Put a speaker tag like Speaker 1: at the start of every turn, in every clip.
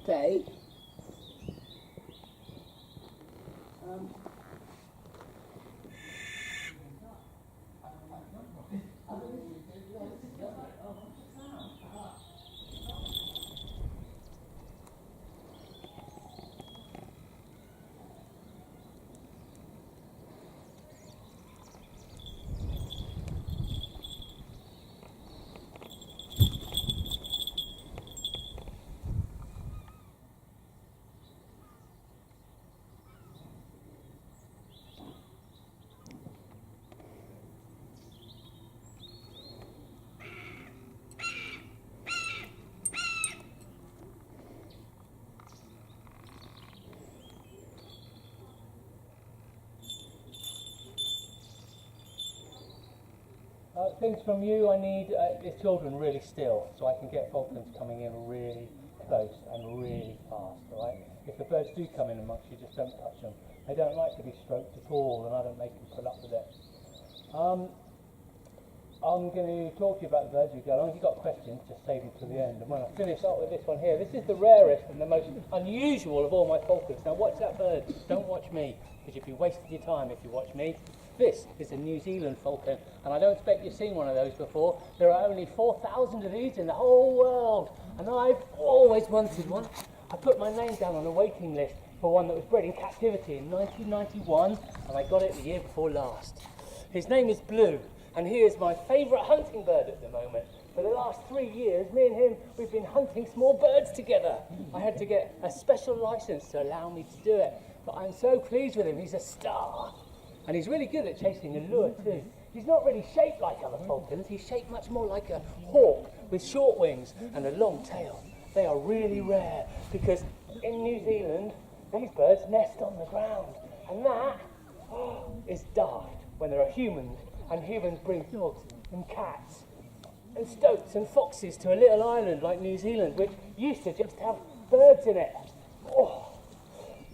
Speaker 1: day. Things from you, I need the children really still, so I can get falcons coming in really close and really fast, right? If the birds do come in amongst you, just don't touch them. They don't like to be stroked at all, and I don't make them put up with it. I'm going to talk to you about the birds as we go along. If you've got questions, just save them to the end. And when I finish up with this one here, this is the rarest and the most unusual of all my falcons. Now watch that bird, don't watch me, because you'll be wasting your time if you watch me. This is a New Zealand falcon, and I don't expect you've seen one of those before. There are only 4,000 of these in the whole world, and I've always wanted one. I put my name down on a waiting list for one that was bred in captivity in 1991, and I got it the year before last. His name is Blue, and he is my favourite hunting bird at the moment. For the last 3 years, me and him, we've been hunting small birds together. I had to get a special licence to allow me to do it, but I'm so pleased with him. He's a star. And he's really good at chasing a lure too. He's not really shaped like other falcons. He's shaped much more like a hawk with short wings and a long tail. They are really rare because in New Zealand, these birds nest on the ground. And that is daft when there are humans, and humans bring dogs and cats and stoats and foxes to a little island like New Zealand, which used to just have birds in it.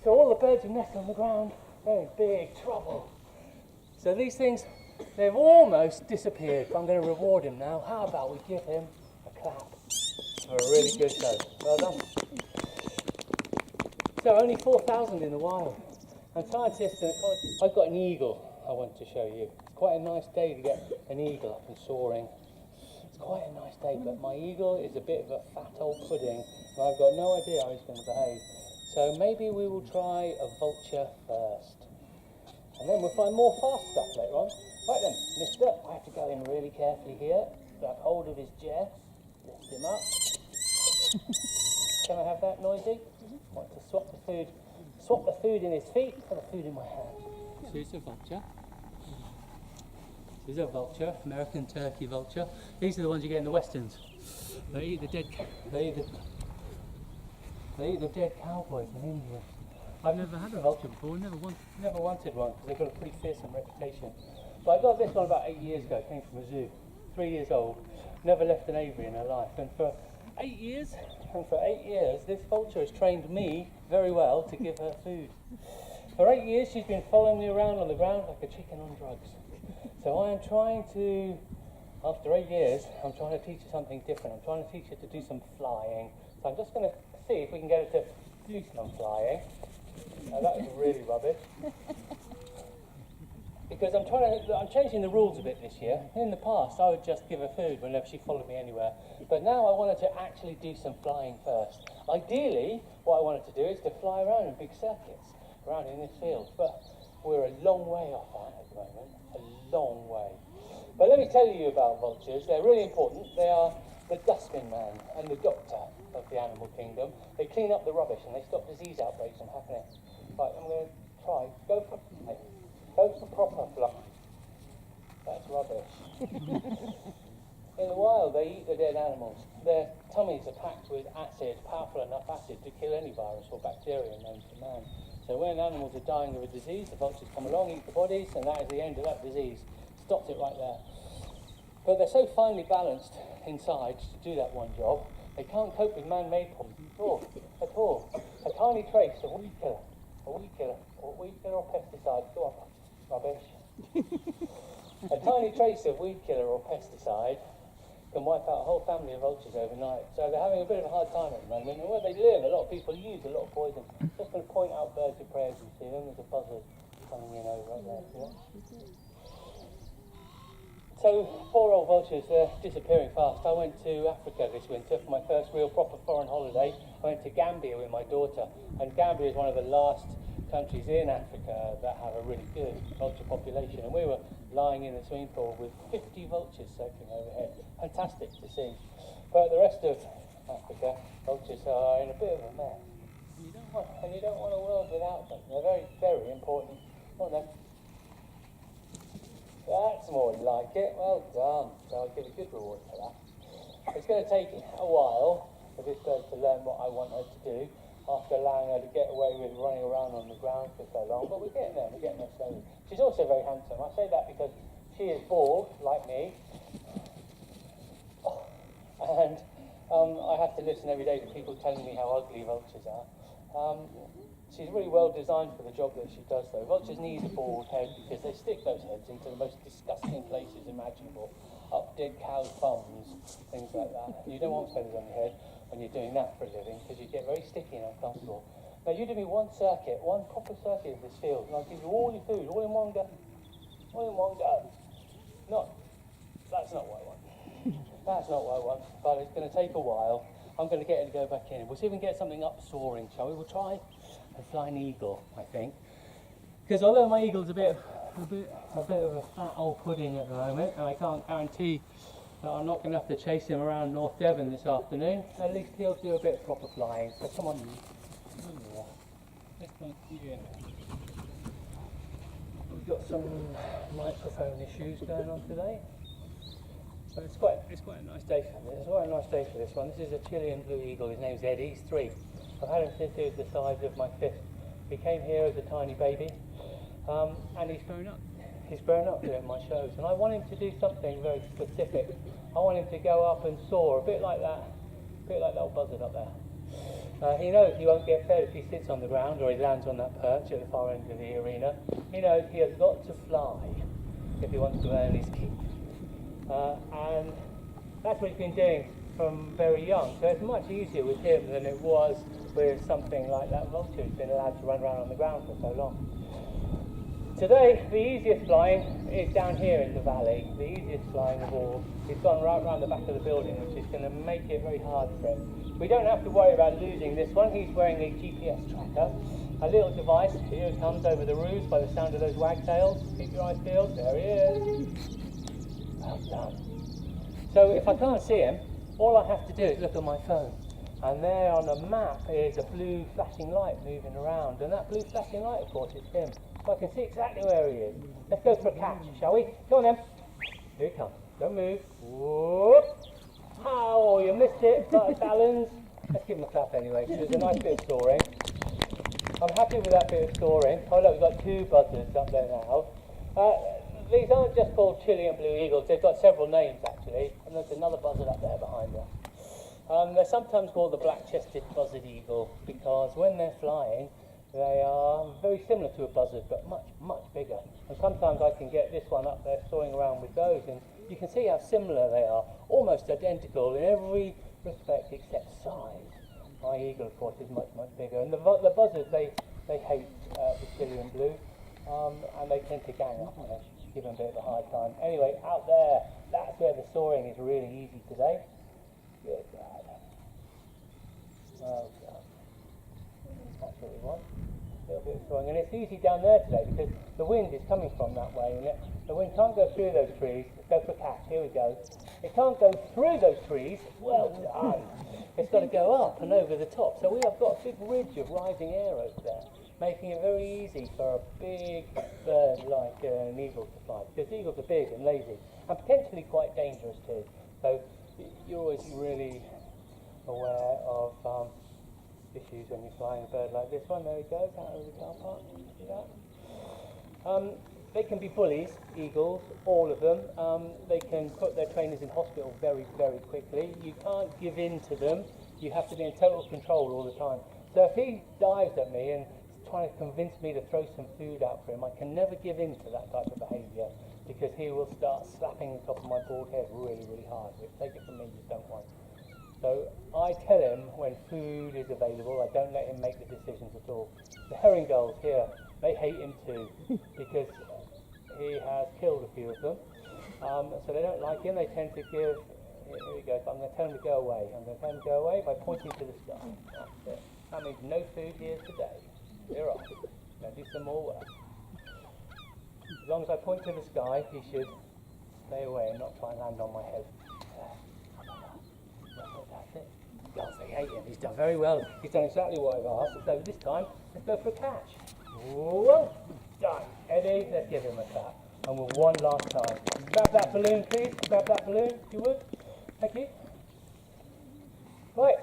Speaker 1: So all the birds who nest on the ground, they're in big trouble. So these things, they've almost disappeared, but I'm going to reward him now. How about we give him a clap for a really good show? Well done. So only 4,000 in the wild. And scientists, I've got an eagle I want to show you. It's quite a nice day to get an eagle up and soaring. It's quite a nice day, but my eagle is a bit of a fat old pudding, and I've got no idea how he's going to behave. So maybe we will try a vulture first. And then we'll find more fast stuff later on. Right then, mister, I have to go in really carefully here. Grab hold of his chest, lift him up. Can I have that noisy? I want to swap the food in his feet for the food in my hand. So here's a vulture. This is a vulture, American turkey vulture. These are the ones you get in the westerns. They eat the dead cowboys in India. I've never had a vulture before, never wanted one because they've got a pretty fearsome reputation. But I got this one about 8 years ago, came from a zoo, 3 years old, never left an aviary in her life. And for 8 years, this vulture has trained me very well to give her food. For 8 years, she's been following me around on the ground like a chicken on drugs. So I am trying to, after 8 years, I'm trying to teach her something different. I'm trying to teach her to do some flying. So I'm just going to see if we can get her to do some flying. Now that was really rubbish. Because I'm changing the rules a bit this year. In the past, I would just give her food whenever she followed me anywhere. But now I want her to actually do some flying first. Ideally, what I want her to do is to fly around in big circuits, around in this field. But we're a long way off that at the moment. A long way. But let me tell you about vultures. They're really important. They are the dustbin man and the doctor of the animal kingdom. They clean up the rubbish and they stop disease outbreaks from happening. Right, I'm going to try. Go for proper fluff. That's rubbish. In the wild, they eat the dead animals. Their tummies are packed with acid, powerful enough acid to kill any virus or bacteria known to man. So when animals are dying of a disease, the vultures come along, eat the bodies, and that is the end of that disease. Stops it right there. But they're so finely balanced inside to do that one job, they can't cope with man-made problems at all. A tiny trace of weed killer or pesticide. Go on, rubbish. A tiny trace of weed killer or pesticide can wipe out a whole family of vultures overnight. So they're having a bit of a hard time at the moment. And where they live, a lot of people use a lot of poison. Just going to point out birds of prey as you see them. There's a buzzard coming in over right there. See that? So, poor old vultures, they're disappearing fast. I went to Africa this winter for my first real proper foreign holiday. I went to Gambia with my daughter, and Gambia is one of the last countries in Africa that have a really good vulture population. And we were lying in the swimming pool with 50 vultures circling overhead. Fantastic to see. But the rest of Africa, vultures are in a bit of a mess. And you don't want a world without them. They're very, very important. Oh no. That's more like it. Well done. So I'll give a good reward for that. It's going to take a while for this bird to learn what I want her to do after allowing her to get away with running around on the ground for so long. But we're getting there slowly. She's also very handsome. I say that because she is bald, like me. And I have to listen every day to people telling me how ugly vultures are. She's really well designed for the job that she does, though. Vultures need a bald head because they stick those heads into the most disgusting places imaginable. Up dead cows' bums, things like that. You don't want feathers on your head when you're doing that for a living because you get very sticky and uncomfortable. Now, you do me one proper circuit of this field, and I'll give you all your food, all in one go. All in one go. That's not what I want. That's not what I want, but it's going to take a while. I'm going to get her to go back in. We'll see if we can get something up soaring, shall we? We'll try a flying eagle, I think. Because although my eagle's a bit of a fat old pudding at the moment, and I can't guarantee that I'm not going to have to chase him around North Devon this afternoon, at least he'll do a bit of proper flying. So come on, you. Let's go in. We've got some microphone issues going on today. But it's quite a nice day for this. It's quite a nice day for this one. This is a Chilean blue eagle. His name's Eddie. He's 3. I've had him since he was the size of my fist. He came here as a tiny baby, and he's grown up. He's grown up doing my shows, and I want him to do something very specific. I want him to go up and soar, a bit like that old buzzard up there. He knows he won't get fed if he sits on the ground or he lands on that perch at the far end of the arena. He knows he has got to fly if he wants to earn his keep. And that's what he's been doing from very young. So it's much easier with him than it was with something like that vulture who's been allowed to run around on the ground for so long. Today, the easiest flying is down here in the valley. The easiest flying of all. He's gone right around the back of the building, which is going to make it very hard for him. We don't have to worry about losing this one. He's wearing a GPS tracker. A little device. Here it comes over the roofs by the sound of those wagtails. Keep your eyes peeled. There he is. Well done. So if I can't see him, all I have to do is look at my phone. And there on the map is a blue flashing light moving around. And that blue flashing light, of course, is him. So I can see exactly where he is. Let's go for a catch, shall we? Go on then. Here he comes. Don't move. Whoop. Oh, you missed it. Balance. Let's give him a clap anyway, because it's a nice bit of soaring. I'm happy with that bit of soaring. Oh look, we've got 2 buzzards up there now. These aren't just called Chilean blue eagles, they've got several names actually, and there's another buzzard up there behind them. They're sometimes called the black-chested buzzard eagle because when they're flying, they are very similar to a buzzard, but much, much bigger. And sometimes I can get this one up there soaring around with those, and you can see how similar they are, almost identical in every respect except size. My eagle, of course, is much, much bigger. And the buzzards, they hate the Chilean blue, and they tend to gang up on us. Give them a bit of a hard time. Anyway, out there, that's where the soaring is really easy today. Good lad. Well done. That's what we want. A little bit of soaring. And it's easy down there today because the wind is coming from that way. And the wind can't go through those trees. Let's go for a catch. Here we go. It can't go through those trees. Well done. It's got to go up and over the top. So we have got a big ridge of rising air over there, making it very easy for a big bird like an eagle to fly, because eagles are big and lazy, and potentially quite dangerous too. So you're always really aware of issues when you're flying a bird like this one. There he goes, out of the car park. See that? They can be bullies, eagles, all of them. They can put their trainers in hospital very, very quickly. You can't give in to them. You have to be in total control all the time. So if he dives at me and trying to convince me to throw some food out for him, I can never give in to that type of behaviour because he will start slapping the top of my bald head really, really hard. Take it from me, you don't want. So I tell him when food is available, I don't let him make the decisions at all. The herring gulls here, they hate him too, because he has killed a few of them. So they don't like him, they tend to give, here we go, I'm going to tell him to go away. I'm going to tell him to go away by pointing to the sky. That's it. That means no food here today. You're off. Now do some more work. As long as I point to the sky, he should stay away and not try and land on my head. That's it. Gulls, they hate him. He's done very well. He's done exactly what I've asked. So this time, let's go for a catch. Whoa! Done. Eddie, let's give him a clap. And we'll one last time. Grab that balloon, please. Grab that balloon, if you would. Thank you. Right.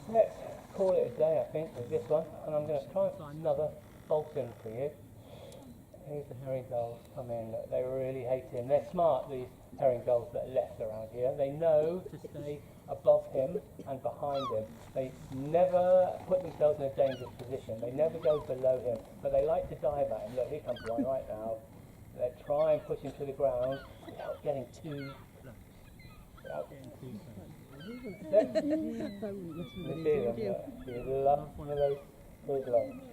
Speaker 1: Let's call it a day, I think, with this one. And I'm going to try and find another falcon for you. Here's the herring gulls come in. They really hate him. They're smart, these herring gulls that are left around here. They know to stay above him and behind him. They never put themselves in a dangerous position. They never go below him, but they like to dive at him. Look, here comes one right now. They try and push him to the ground without getting too close. Without getting too close. You see them? He loves one of those big lumps.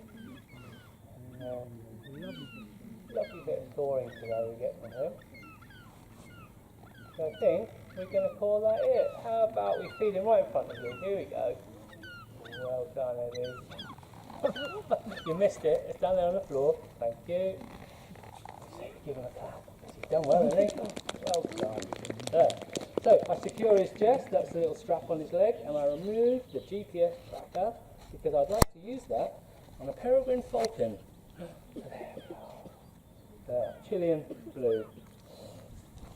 Speaker 1: Lovely bit of scoring today we get from him. So I think we're going to call that it. How about we feed him right in front of you? Here we go. Well done, Eddie. You missed it. It's down there on the floor. Thank you. Give him a clap. He's done well, hasn't he? Well done. There. So I secure his chest. That's the little strap on his leg, and I remove the GPS tracker because I'd like to use that on a Peregrine Falcon. There, Chilean blue.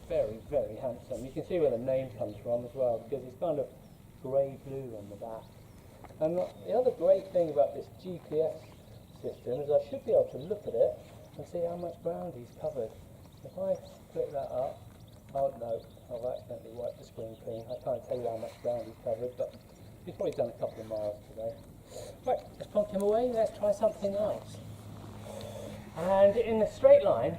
Speaker 1: Very, very handsome. You can see where the name comes from as well, because it's kind of grey-blue on the back. And the other great thing about this GPS system is I should be able to look at it and see how much ground he's covered. If I click that up, oh no, I've accidentally wiped the screen clean. I can't tell you how much ground he's covered, but he's probably done a couple of miles today. Right, let's plonk him away. Let's try something else. And in a straight line,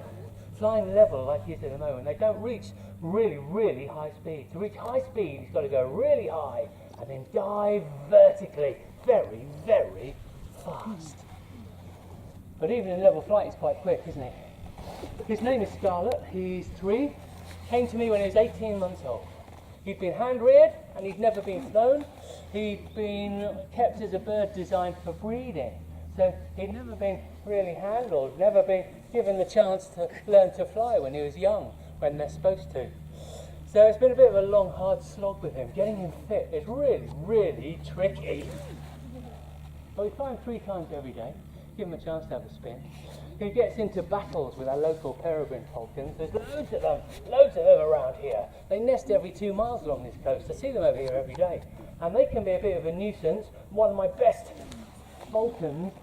Speaker 1: flying level like he is at the moment, they don't reach really, really high speed. To reach high speed, he's got to go really high and then dive vertically, very, very fast. But even in level flight, he's quite quick, isn't he? His name is Scarlett. He's 3. Came to me when he was 18 months old. He'd been hand-reared and he'd never been flown. He'd been kept as a bird designed for breeding. So he'd never been really handled, never been given the chance to learn to fly when he was young, when they're supposed to. So it's been a bit of a long, hard slog with him. Getting him fit is really, really tricky. But we fly him 3 times every day, give him a chance to have a spin. He gets into battles with our local Peregrine Falcons. There's loads of them around here. They nest every 2 miles along this coast. I see them over here every day. And they can be a bit of a nuisance. One of my best falcons,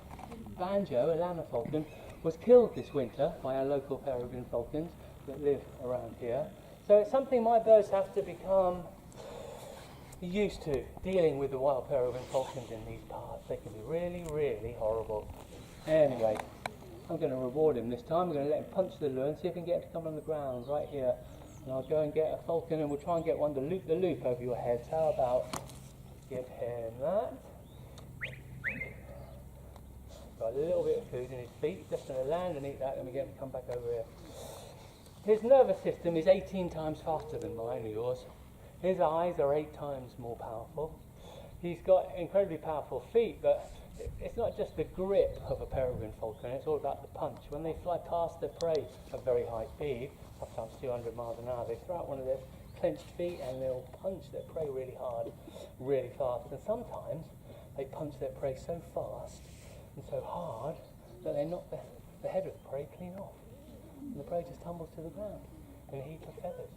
Speaker 1: Banjo, a llama falcon, was killed this winter by our local Peregrine Falcons that live around here. So it's something my birds have to become used to, dealing with the wild Peregrine Falcons in these parts. They can be really, really horrible. Anyway, I'm going to reward him this time. I'm going to let him punch the lure and see if we can get him to come on the ground right here. And I'll go and get a falcon and we'll try and get one to loop the loop over your heads. How about give him that? Got a little bit of food in his feet, just going to land and eat that, then we get him to come back over here. His nervous system is 18 times faster than mine or yours. His eyes are 8 times more powerful. He's got incredibly powerful feet, but it's not just the grip of a Peregrine Falcon, it's all about the punch. When they fly past their prey at very high speed, sometimes 200 miles an hour, they throw out one of their clenched feet and they'll punch their prey really hard, really fast. And sometimes they punch their prey so fast and so hard that they knock the head of the prey clean off. And the prey just tumbles to the ground in a heap of feathers.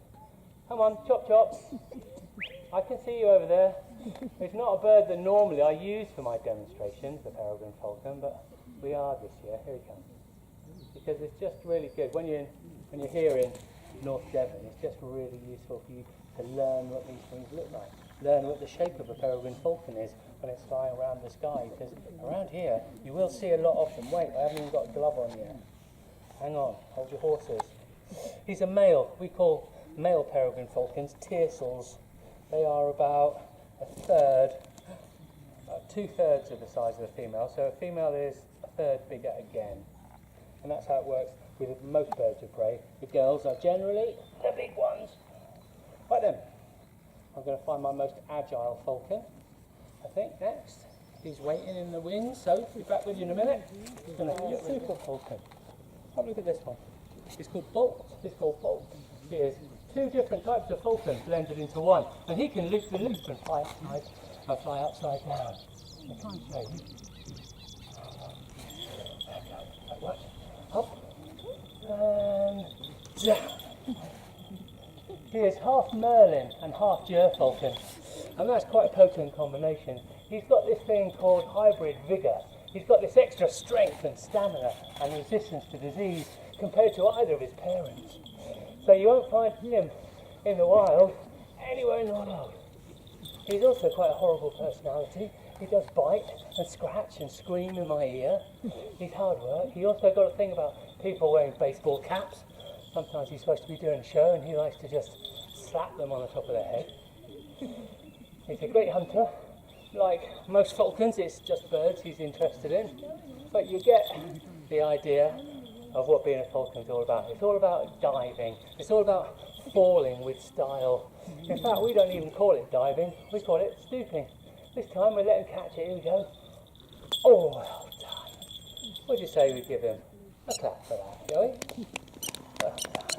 Speaker 1: Come on, chop chop. I can see you over there. It's not a bird that normally I use for my demonstrations, the Peregrine Falcon, but we are this year. Here he comes. Because it's just really good. When you're here in North Devon, it's just really useful for you to learn what these things look like. Learn what the shape of a Peregrine Falcon is when it's flying around the sky. Because around here, you will see a lot of them. Wait, I haven't even got a glove on yet. Hang on, hold your horses. He's a male. We call male Peregrine Falcons tiercels. They are about a third, about 2/3 of the size of a female. So a female is a third bigger again. And that's how it works with most birds of prey. The girls are generally the big ones. Right then, I'm going to find my most agile falcon, I think, next. He's waiting in the wings, so I'll be back with you in a minute. He's going to be a super falcon. Have a look at this one. It's called Bolt. It's called Bolt. Here's two different types of falcon blended into one. And he can loop the loop and fly upside down. I'll try and show you. Like what? Up and down. He is half Merlin and half Gerfalcon, and that's quite a potent combination. He's got this thing called hybrid vigour. He's got this extra strength and stamina and resistance to disease compared to either of his parents. So you won't find him in the wild anywhere in the world. He's also quite a horrible personality. He does bite and scratch and scream in my ear. He's hard work. He also got a thing about people wearing baseball caps. Sometimes he's supposed to be doing a show and he likes to just slap them on the top of their head. He's a great hunter. Like most falcons, it's just birds he's interested in. But you get the idea of what being a falcon is all about. It's all about diving. It's all about falling with style. In fact, we don't even call it diving. We call it stooping. This time we let him catch it. Here we go. Oh, well done. What do you say we give him a clap for that, shall we? Well done.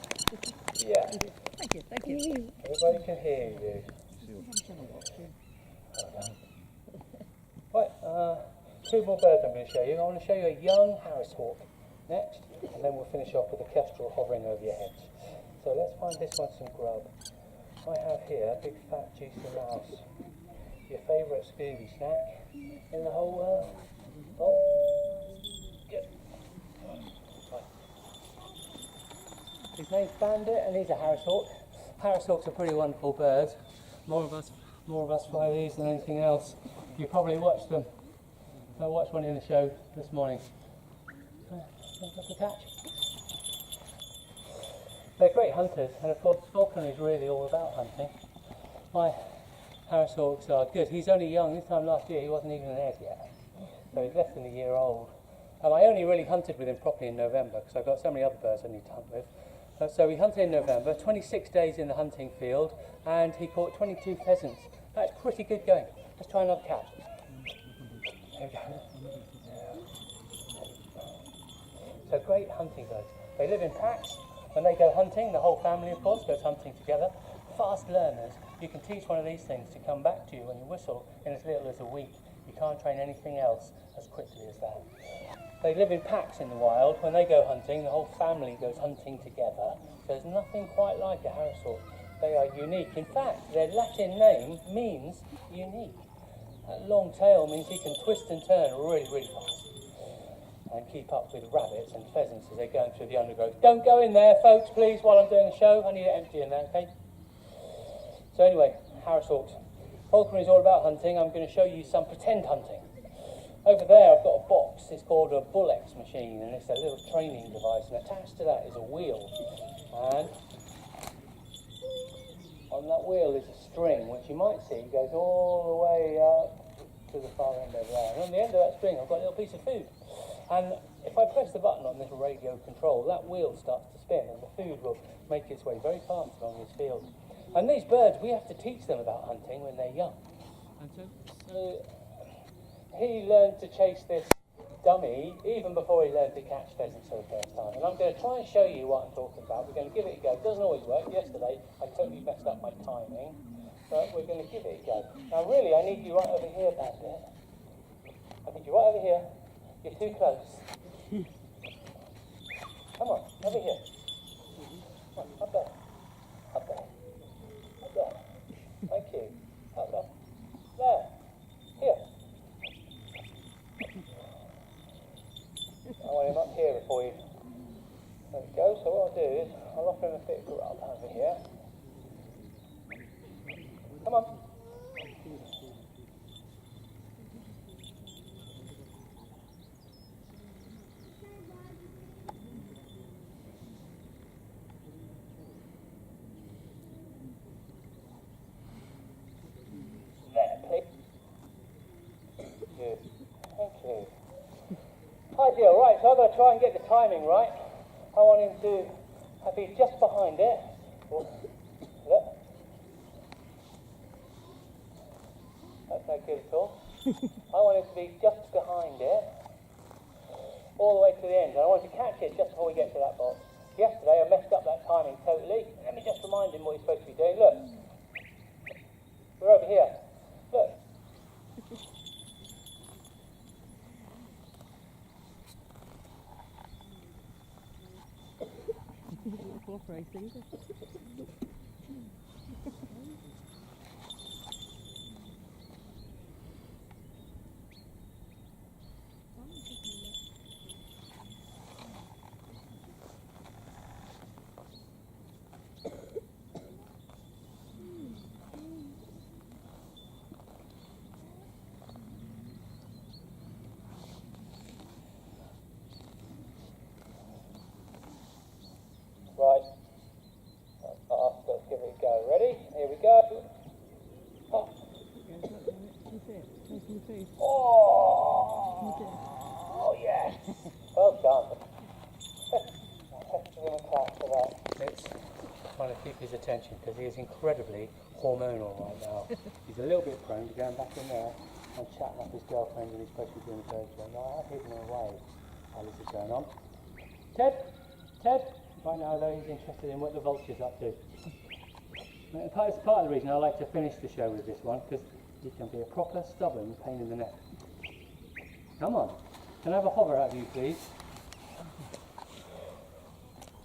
Speaker 1: Yeah.
Speaker 2: Thank you.
Speaker 1: Everybody can hear you. Well done. Right, two more birds I'm going to show you. I want to show you a young Harris hawk next, and then we'll finish off with a kestrel hovering over your heads. So let's find this one some grub. I have here a big fat juicy mouse. Your favourite Scooby snack in the whole world. Oh, yeah. Right. His name's Bandit, and he's a Harris hawk. Harris hawks are pretty wonderful birds. More of us fly these than anything else. You probably watched them. I watched one in the show this morning. Look at catch. They're great hunters, and of course falcon is really all about hunting. My Harris hawks are good. He's only young. This time last year he wasn't even an egg yet, so he's less than a year old. And I only really hunted with him properly in November because I've got so many other birds I need to hunt with. So we hunted in November, 26 days in the hunting field, and he caught 22 pheasants. That's pretty good going. Let's try another catch. There we go. So great hunting birds. They live in packs. When they go hunting, the whole family, of course, goes hunting together. Fast learners. You can teach one of these things to come back to you when you whistle in as little as a week. You can't train anything else as quickly as that. They live in packs in the wild. When they go hunting, the whole family goes hunting together. There's nothing quite like a Harris hawk. They are unique. In fact, their Latin name means unique. That long tail means he can twist and turn really, really fast and keep up with rabbits and pheasants as they're going through the undergrowth. Don't go in there, folks, please, while I'm doing the show. I need it empty in there, okay? So anyway, Harris hawks. Falconry is all about hunting. I'm going to show you some pretend hunting. Over there I've got a box. It's called a Bull-X machine, and it's a little training device, and attached to that is a wheel. And on that wheel is a string, which you might see goes all the way up to the far end over there. And on the end of that string I've got a little piece of food. And if I press the button on this radio control, that wheel starts to spin, and the food will make its way very fast along this field. And these birds, we have to teach them about hunting when they're young. And so he learned to chase this dummy even before he learned to catch pheasants for the first time. And I'm going to try and show you what I'm talking about. We're going to give it a go. It doesn't always work. Yesterday I totally messed up my timing, but we're going to give it a go. Now really I need you right over here, Bandit. I need you right over here. You're too close. Come on, over here. Come on, up there. Up there. Up there. Thank you. Up there. There. Here. I want him up here before you. There we go. So what I'll do is I'll offer him a bit of grub over here. Come on. deal. Right, so I've got to try and get the timing right. I want him to be just behind it. Oh, look. That's no good at all. I want him to be just behind it, all the way to the end. And I want to catch it just before we get to that box. Yesterday I messed up that timing totally. Let me just remind him what he's supposed to be doing. Look. We're over here. Look.
Speaker 2: Cooperating.
Speaker 1: Right. Let's give it a go. Ready? Here we go. Oh. Oh yes. Well done. Give him a clap for that. It's trying to keep his attention because he is incredibly hormonal right now. He's a little bit prone to going back in there and chatting up his girlfriend when he's supposed to be doing the bird show. Now I have hidden him away while this is going on. Ted. Right now, though, he's interested in what the Vulture's up to. It's part of the reason I like to finish the show with this one, because he can be a proper stubborn pain in the neck. Come on, can I have a hover out of you, please?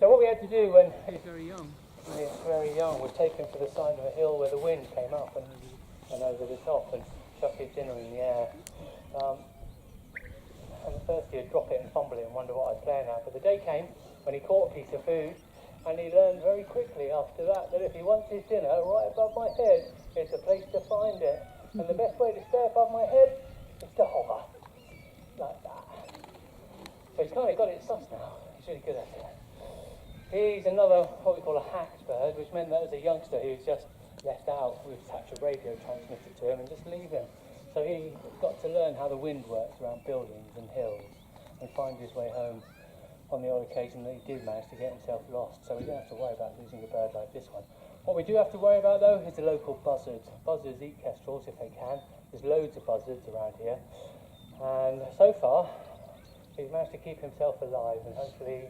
Speaker 1: So what we had to do when he's very young, was take him to the side of a hill where the wind came up and over the top and chuck his dinner in the air. And at first he'd drop it and fumble it and wonder what I was playing at, but the day came when he caught a piece of food, and he learned very quickly after that if he wants his dinner right above my head, it's a place to find it. And the best way to stay above my head is to hover, like that. So he's kind of got it sussed now. He's really good at it. He's another, what we call a hacked bird, which meant that as a youngster he was just left out. We'd attach a radio transmitter to him and just leave him. So he got to learn how the wind works around buildings and hills and find his way home on the odd occasion that he did manage to get himself lost. So we don't have to worry about losing a bird like this one. What we do have to worry about though is the local buzzards. Buzzards eat kestrels if they can. There's loads of buzzards around here. And so far, he's managed to keep himself alive, and hopefully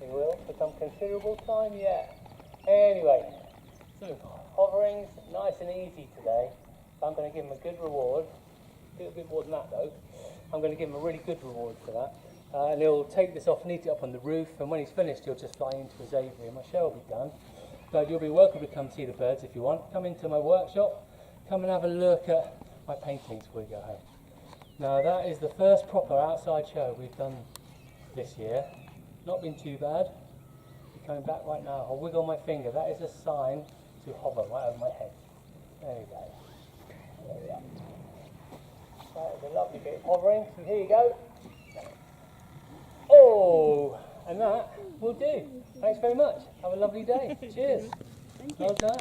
Speaker 1: he will for some considerable time yet. Anyway, so hovering's nice and easy today. I'm going to give him a good reward. A little bit more than that though. I'm going to give him a really good reward for that. And he'll take this off, neat it up on the roof, and when he's finished he'll just fly into his aviary and my show will be done. But you'll be welcome to come see the birds if you want. Come into my workshop, come and have a look at my paintings before you go home. Now that is the first proper outside show we've done this year. Not been too bad. Coming back right now, I'll wiggle my finger. That is a sign to hover right over my head. There you go. There we are. That is a lovely bit of hovering. So here you go. Oh, and that will do. Thanks very much. Have a lovely day. Cheers.
Speaker 2: Thank you.
Speaker 1: Well done.